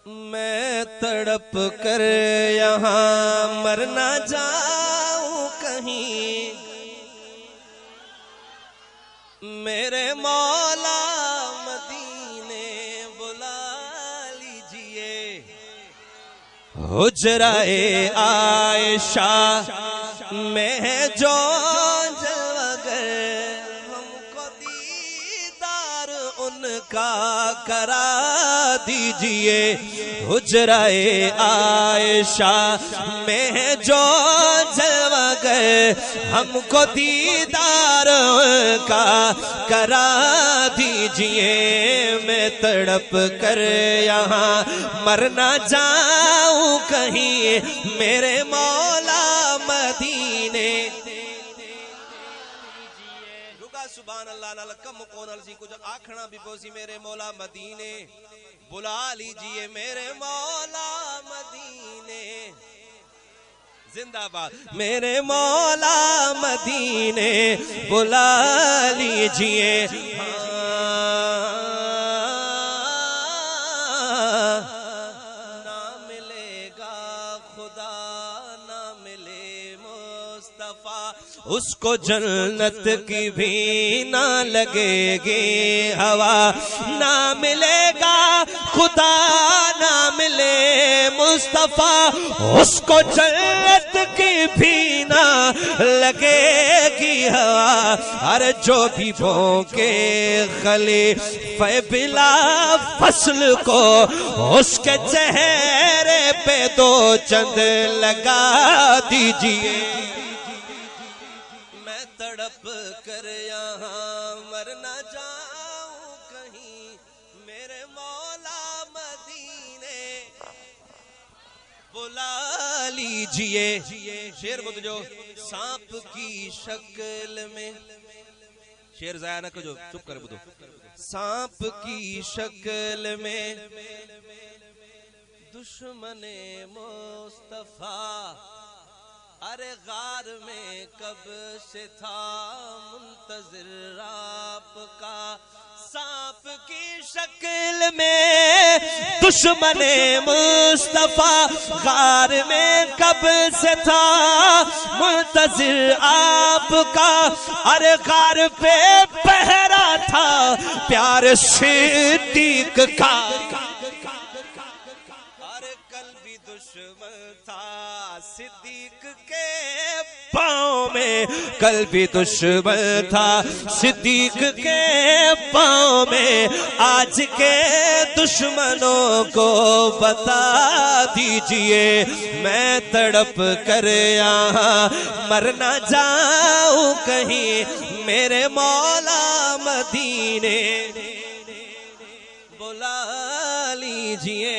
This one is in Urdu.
میں تڑپ کر یہاں مر نہ جاؤں کہیں، میرے مولا مدینے بلا لیجئے۔ حجرہ عائشہ میں ہے جو جلوگر، ہم کو دیدار ان کا کرا دیجئے۔ حجرہ عائشہ میں ہے جو جلوگر، ہم کو دیدار ان کا کرا دیجئے۔ میں تڑپ کر یہاں مر نہ جاؤں کہیں، میرے مولا مدینے۔ سبحان اللہ نال کم کون الزی کچھ آکھنا بھی پوسی، میرے مولا مدینے بلا لیجئے، میرے مولا مدینے زندہ باد، میرے مولا مدینے بلا لیجئے۔ نہ ملے گا خدا نہ ملے مصطفیٰ، اس کو جنت کی بھی نہ لگے گی ہوا۔ نہ ملے گا خدا نہ ملے مصطفیٰ، اس کو جنت کی بھی نہ لگے گی ہوا۔ ہر جو بھی بھونکے خلیفہ بلا فصل کو، اس کے چہرے پہ دو چند لگا دیجئے۔ تڑپ کر یہاں مر نہ جاؤں کہیں، میرے مولا مدینے بلا لیجئے۔ شیر بدو جو سانپ کی شکل میں، شیر ضائع نہ کرو، چپ کر بدو۔ سانپ کی شکل میں دشمن مصطفیٰ، ارے غار میں کب سے تھا منتظر آپ کا۔ سانپ کی شکل میں دشمن مصطفیٰ، غار میں کب سے تھا منتظر آپ کا۔ ارے غار پہ پہرا تھا پیار صدیق کا، ارے کل بھی دشمن تھا صدیق کے پاؤں میں، کل بھی دشمن تھا صدیق کے پاؤں میں۔ آج کے دشمنوں کو بتا دیجئے، میں تڑپ کر یہاں مر نہ جاؤں کہیں، میرے مولا مدینے بلا لیجئے۔